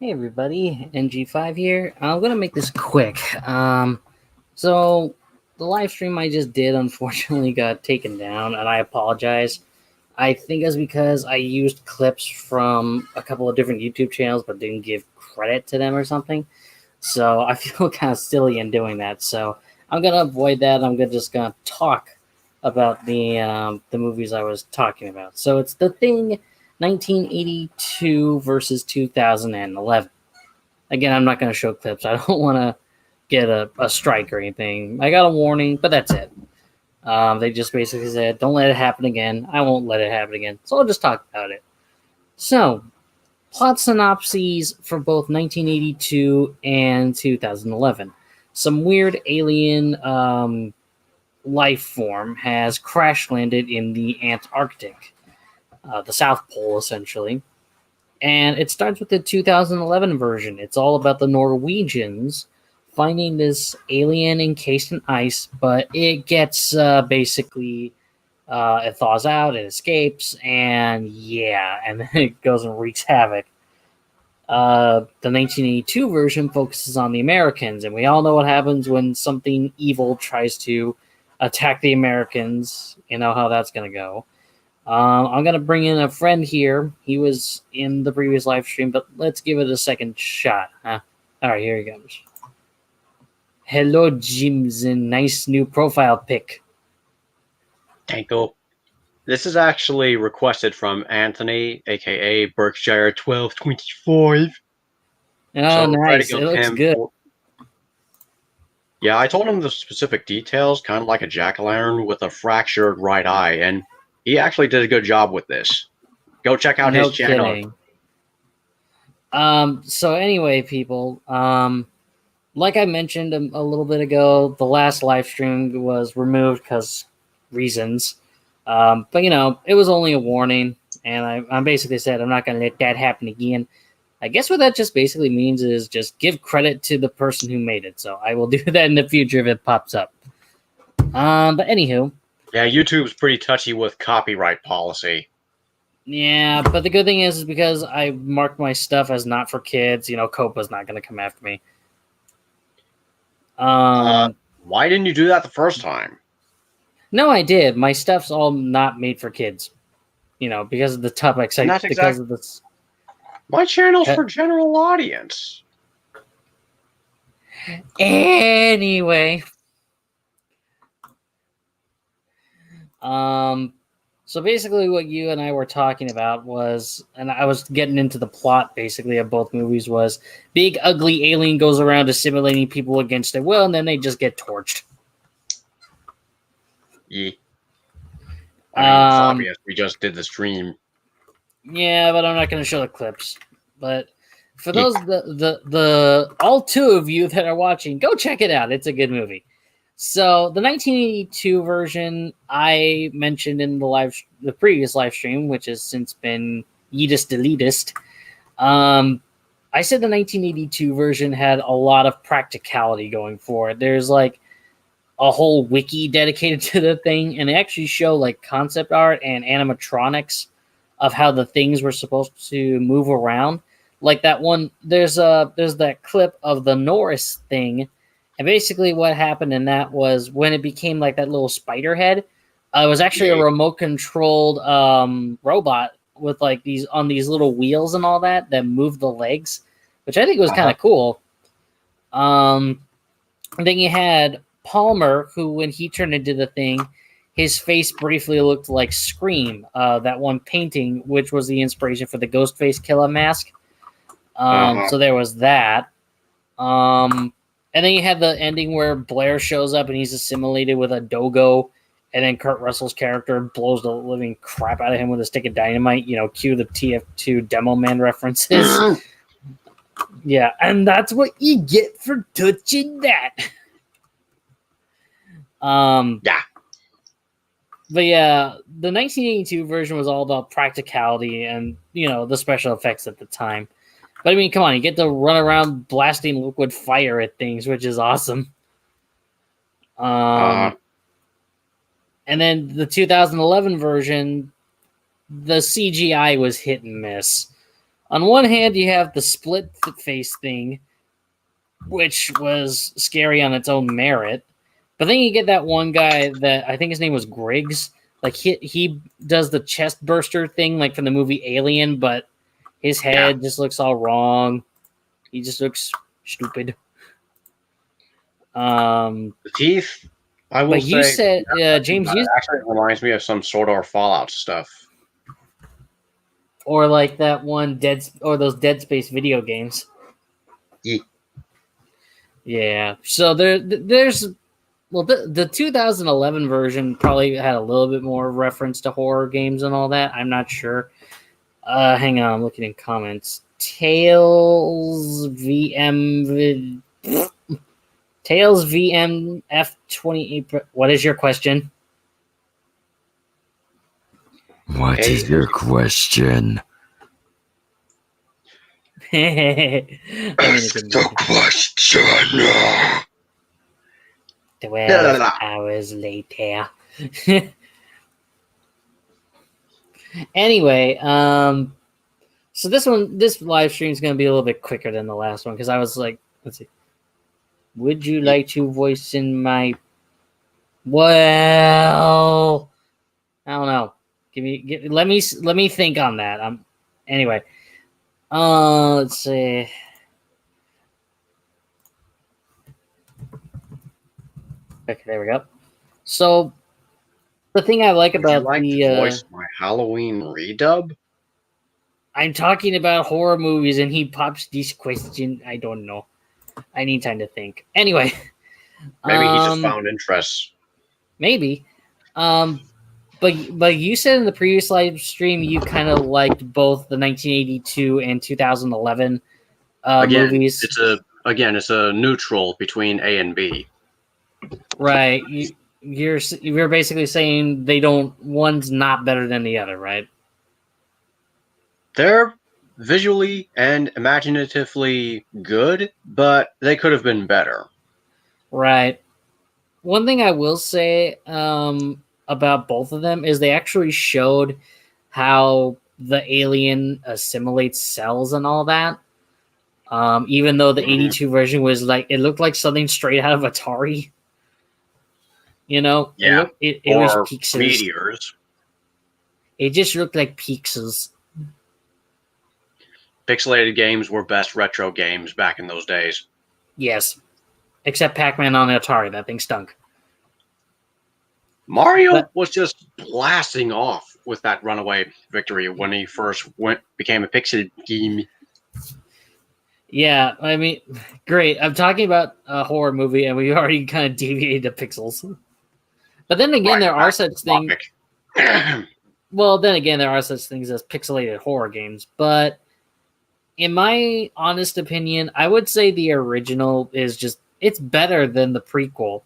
Hey everybody, NG5 here. I'm gonna make this quick. So the live stream I just did unfortunately got taken down, and I apologize. I think it's because I used clips from a couple of different YouTube channels, but didn't give credit to them or something. So I feel kind of silly in doing that. So I'm gonna avoid that. Just gonna talk about the movies I was talking about. So it's The Thing, 1982 versus 2011. Again, I'm not going to show clips. I don't want to get a strike or anything. I got a warning, but that's it. They just basically said, don't let it happen again. I won't let it happen again. So I'll just talk about it. So, plot synopses for both 1982 and 2011. Some weird alien life form has crash landed in the Antarctic, the South Pole, essentially. And it starts with the 2011 version. It's all about the Norwegians finding this alien encased in ice, but it gets it thaws out, it escapes, and and then it goes and wreaks havoc. The 1982 version focuses on the Americans, and we all know what happens when something evil tries to attack the Americans. You know how that's going to go. I'm going to bring in a friend here. He was in the previous live stream, but let's give it a second shot. Huh? All right, here he goes. Hello, Jimson. Nice new profile pic. Thank you. This is actually requested from Anthony, aka Berkshire 1225. Oh, So nice. writing It of looks him. good. Yeah, I told him the specific details, kind of like a jack-o'-lantern with a fractured right eye, and he actually did a good job with this. Go check out his No channel. kidding. So anyway, people, like I mentioned a little bit ago, the last live stream was removed because reasons. But it was only a warning, and I basically said I'm not going to let that happen again. I guess what that just basically means is just give credit to the person who made it. So I will do that in the future if it pops up. But anywho, Yeah, YouTube's pretty touchy with copyright policy. yeah. But the good thing is because I marked my stuff as not for kids. Copa's not going to come after me. Why didn't you do that the first time? No, I did. My stuff's all not made for kids. Because of the topics. Because of this. My channel's for general audience. Anyway. So basically what you and I were talking about was, and I was getting into the plot basically of both movies, was big ugly alien goes around assimilating people against their will, and then they just get torched. Yeah. I mean, it's obvious. We just did the stream. Yeah, but I'm not going to show the clips. But for those the all two of you that are watching, go check it out. It's a good movie. So the 1982 version I mentioned in the previous live stream, which has since been yeetist deletist. I said the 1982 version had a lot of practicality going for it. There's like a whole wiki dedicated to the thing, and they actually show like concept art and animatronics of how the things were supposed to move around. Like that one, there's that clip of the Norris thing, and basically what happened in that was when it became like that little spider head, it was actually a remote controlled robot with like these little wheels and all that moved the legs, which I think was kind of cool. And then you had Palmer, who when he turned into the thing, his face briefly looked like Scream, that one painting, which was the inspiration for the Ghostface Killer mask. So there was that. And then you had the ending where Blair shows up and he's assimilated with a dogo, and then Kurt Russell's character blows the living crap out of him with a stick of dynamite. Cue the TF2 Demo Man references. Yeah, and that's what you get for touching that. Yeah. But yeah, the 1982 version was all about practicality and, the special effects at the time. But I mean, come on, you get to run around blasting liquid fire at things, which is awesome. And then the 2011 version, the CGI was hit and miss. On one hand, you have the split face thing, which was scary on its own merit. But then you get that one guy that I think his name was Griggs. Like he does the chest burster thing, like from the movie Alien, but his head just looks all wrong. He just looks stupid. The teeth, I will but say. You said, James, it actually reminds me of some sort of Fallout stuff. Or like that one those Dead Space video games. Yeah. So there's the 2011 version probably had a little bit more reference to horror games and all that. I'm not sure. Hang on, I'm looking in comments. Tails VM F28. What is your question? What is your question? Ask the question. 12 hours later. Anyway, so this live stream is going to be a little bit quicker than the last one because I was like, let's see. Would you like to voice in my? Well, I don't know. Let me think on that. Anyway. Let's see. Okay, there we go. So the thing I like about to voice my Halloween redub? I'm talking about horror movies, and he pops this question. I don't know. I need time to think. Anyway, maybe he just found interest. Maybe, but you said in the previous live stream you kind of liked both the 1982 and 2011 movies. It's a neutral between A and B. Right. You're basically saying one's not better than the other, right? They're visually and imaginatively good, but they could have been better. Right. One thing I will say about both of them is they actually showed how the alien assimilates cells and all that. Even though the 82 version was like, it looked like something straight out of Atari. You know? Yeah. It was pixels. Meteors. It just looked like pixels. Pixelated games were best retro games back in those days. Yes. Except Pac-Man on the Atari. That thing stunk. Mario was just blasting off with that runaway victory when he first became a pixel game. Yeah, I mean, great. I'm talking about a horror movie, and we already kind of deviated to pixels. But then again, there are such things. Well, then again, there are such things as pixelated horror games. But in my honest opinion, I would say the original it's better than the prequel.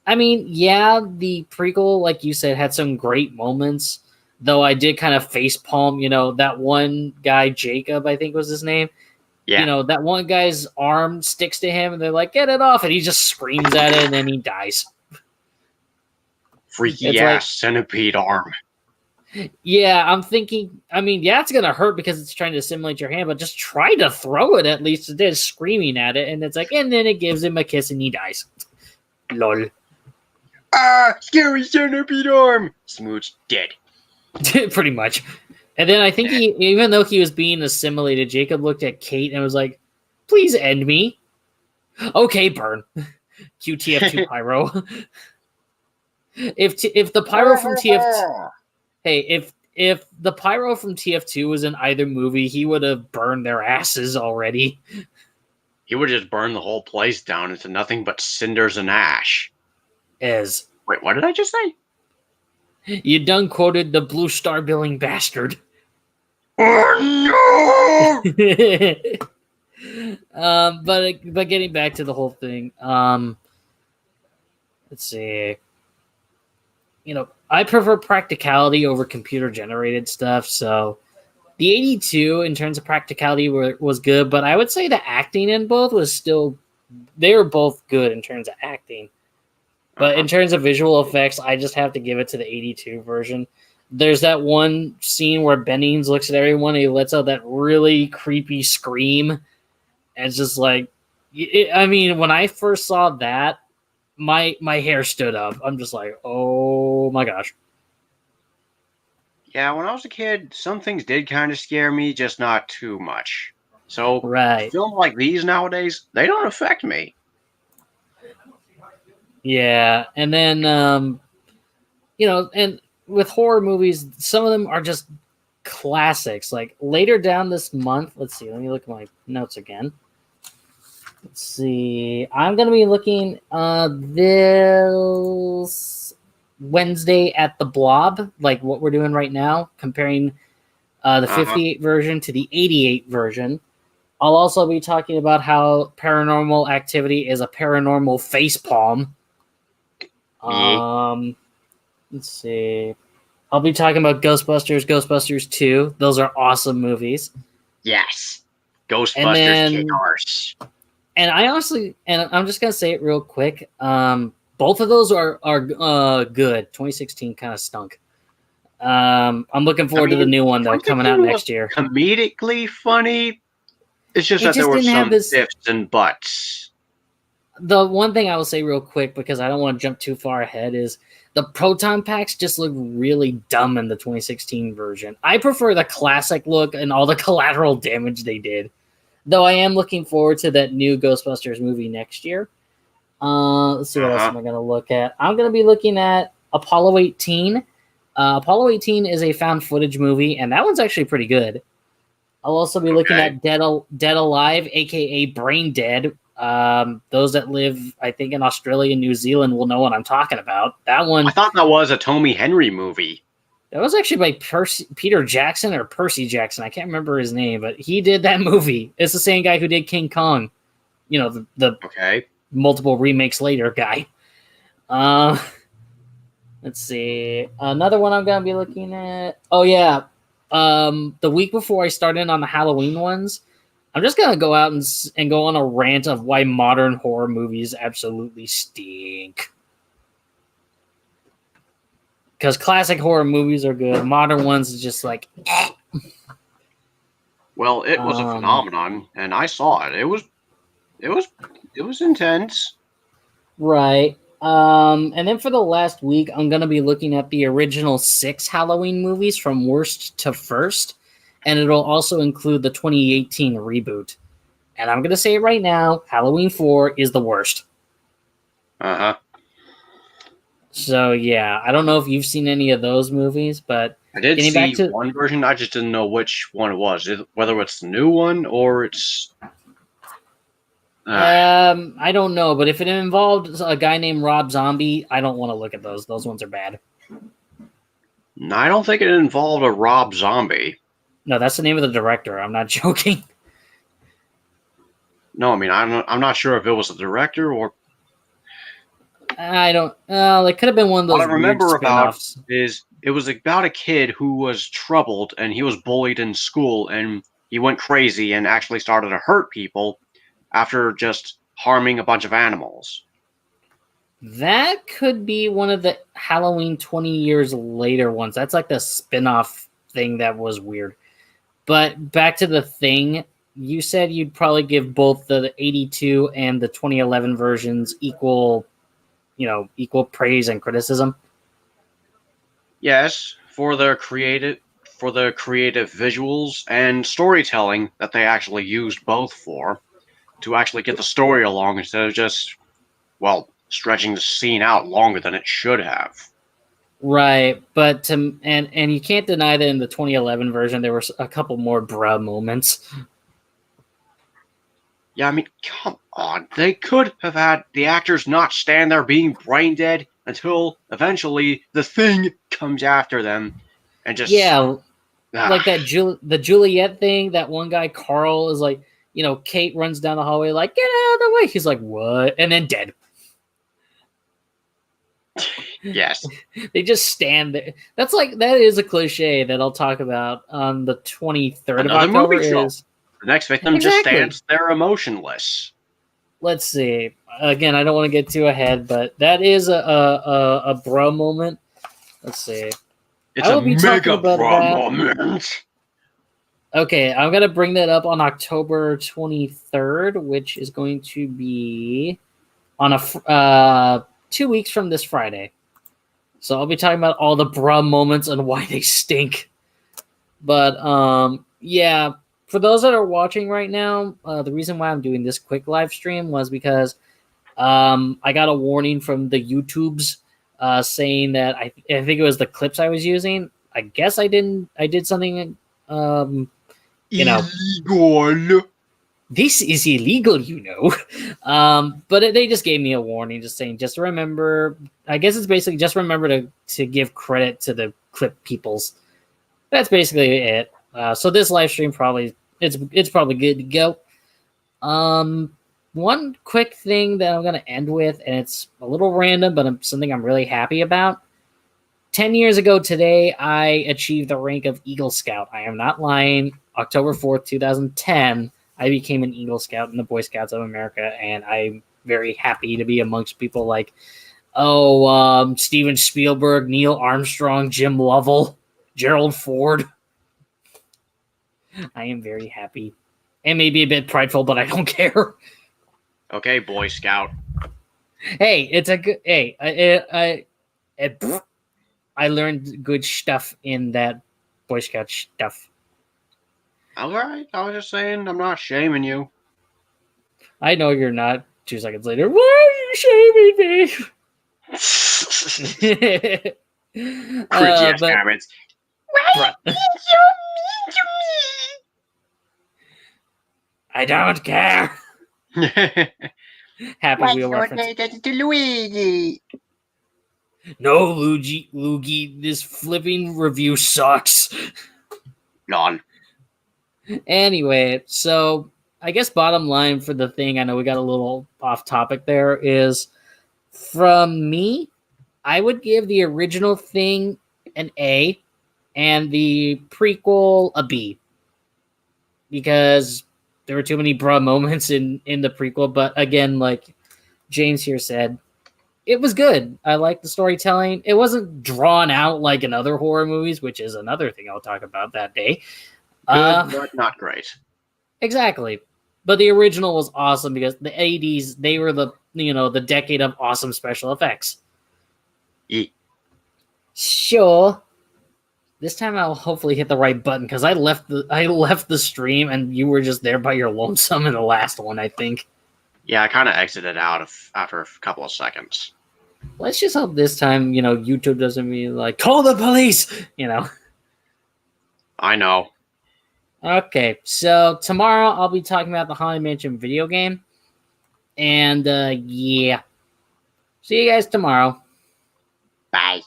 I mean, yeah, the prequel, like you said, had some great moments, though I did kind of facepalm, that one guy, Jacob, I think was his name. Yeah. That one guy's arm sticks to him, and they're like, get it off, and he just screams at it, and then he dies. Freaky ass centipede arm. Yeah, I'm thinking, it's going to hurt because it's trying to simulate your hand, but just try to throw it at least instead of screaming at it, and it's like, and then it gives him a kiss, and he dies. Lol. Scary centipede arm! Smooch dead. Pretty much. And then I think even though he was being assimilated, Jacob looked at Kate and was like, please end me. Okay, burn. QTF2 Pyro. If the Pyro from TF2... Hey, if the Pyro from TF2 was in either movie, he would have burned their asses already. He would just burn the whole place down into nothing but cinders and ash. Wait, what did I just say? You done quoted the Blue Star Billing bastard. Oh no! But getting back to the whole thing, let's see. I prefer practicality over computer generated stuff. So the 82 in terms of practicality was good, but I would say the acting in both they were both good in terms of acting. But in terms of visual effects, I just have to give it to the 82 version. there's that one scene where Bennings looks at everyone and he lets out that really creepy scream. And it's just like, I mean, when I first saw that, my hair stood up. I'm just like, oh my gosh. Yeah, when I was a kid, some things did kind of scare me, just not too much. So, Right. films like these nowadays, they don't affect me. Yeah. And then, and with horror movies, some of them are just classics. Like later down this month, let's see, let me look at my notes again. Let's see. I'm going to be looking this Wednesday at the Blob, like what we're doing right now, comparing the 58 version to the 88 version. I'll also be talking about how Paranormal Activity is a paranormal facepalm. Let's see. I'll be talking about Ghostbusters 2. Those are awesome movies. Yes. Ghostbusters kick arse. And I honestly, and I'm just gonna say it real quick. Both of those are good. 2016 kind of stunk. I'm looking forward to the new one though, coming out next year. Comedically funny. It's just that there were some ifs and buts. The one thing I will say real quick, because I don't want to jump too far ahead, is the proton packs just look really dumb in the 2016 version. I prefer the classic look and all the collateral damage they did. Though I am looking forward to that new Ghostbusters movie next year. Let's see what else am I going to look at. I'm going to be looking at Apollo 18. Apollo 18 is a found footage movie, and that one's actually pretty good. I'll also be looking at Dead Alive, a.k.a. Brain Dead. Those that live, I think, in Australia and New Zealand will know what I'm talking about. That one... I thought that was a Tommy Henry movie. That was actually by Peter Jackson or Percy Jackson. I can't remember his name, but he did that movie. It's the same guy who did King Kong. You know, the multiple remakes later guy. Let's see. Another one I'm going to be looking at. Oh, yeah. The week before I start in on the Halloween ones, I'm just going to go out and go on a rant of why modern horror movies absolutely stink. Because classic horror movies are good. Modern ones is just like, eh. Well, it was a phenomenon, and I saw it. It was intense. Right. And then for the last week, I'm going to be looking at the original 6 Halloween movies from worst to first. And it'll also include the 2018 reboot. And I'm going to say it right now, Halloween 4 is the worst. Uh-huh. So, yeah, I don't know if you've seen any of those movies, but... I did see one version, I just didn't know which one it was. Whether it's the new one or it's... I don't know, but if it involved a guy named Rob Zombie, I don't want to look at those. Those ones are bad. No, I don't think it involved a Rob Zombie. No, that's the name of the director. I'm not joking. No, I mean, I'm not sure if it was the director or... I don't... it could have been one of those What I remember about spin-offs. is it was about a kid who was troubled and he was bullied in school and he went crazy and actually started to hurt people after just harming a bunch of animals. That could be one of the Halloween 20 years later ones. That's like the spin-off thing that was weird. But back to the thing, you said you'd probably give both the 82 and the 2011 versions equal praise and criticism. Yes, for the creative visuals and storytelling that they actually used both for, to actually get the story along instead of just, stretching the scene out longer than it should have. Right, but and you can't deny that in the 2011 version there were a couple more bruh moments. Yeah, I mean, come on. They could have had the actors not stand there being brain dead until eventually the thing comes after them and just... Yeah, like that the Juliet thing, that one guy, Carl, is like, Kate runs down the hallway like, get out of the way. He's like, what? And then dead. Yes. They just stand there. That is a cliche that I'll talk about on the 23rd of October. Is the next victim just stands there emotionless. Let's see. Again, I don't want to get too ahead, but that is a bro moment. Let's see. It's I a will be talking mega about bra that. moment. Okay, I'm gonna bring that up on October 23rd, which is going to be on 2 weeks from this Friday. So I'll be talking about all the bra moments and why they stink. But yeah, for those that are watching right now, the reason why I'm doing this quick live stream was because I got a warning from the YouTubes saying that I think it was the clips I was using. I guess I did something you know, Illegal. this is illegal, you know. But they just gave me a warning, just saying, just remember. I guess it's basically just remember to give credit to the clip peoples. That's basically it. So this live stream probably it's probably good to go. One quick thing that I'm gonna end with, and it's a little random, but something I'm really happy about. 10 years ago today, I achieved the rank of Eagle Scout. I am not lying. October 4th, 2010, I became an Eagle Scout in the Boy Scouts of America, and I'm very happy to be amongst people like, Steven Spielberg, Neil Armstrong, Jim Lovell, Gerald Ford. I am very happy. And maybe a bit prideful, but I don't care. Okay, Boy Scout. Hey, it's a good... Hey, I learned good stuff in that Boy Scout stuff. All right. I was just saying, I'm not shaming you. I know you're not. 2 seconds later, why are you shaming me? Cringy ass but comments. Why you mean to me? I don't care. Happy Wheel reference. To Luigi? No, Luigi, this flipping review sucks. None. Anyway, so I guess bottom line for the thing, I know we got a little off topic there, is from me, I would give the original thing an A and the prequel a B. Because there were too many bra moments in the prequel, but again, like James here said, it was good. I liked the storytelling. It wasn't drawn out like in other horror movies, which is another thing I'll talk about that day. Good, but not great. Exactly. But the original was awesome because the 80s, they were the decade of awesome special effects. Yeah. Sure. This time I'll hopefully hit the right button because I left the stream and you were just there by your lonesome in the last one, I think. Yeah, I kind of exited out after a couple of seconds. Let's just hope this time, YouTube doesn't be like, call the police, I know. Okay, so tomorrow I'll be talking about the Haunted Mansion video game. And, yeah. See you guys tomorrow. Bye.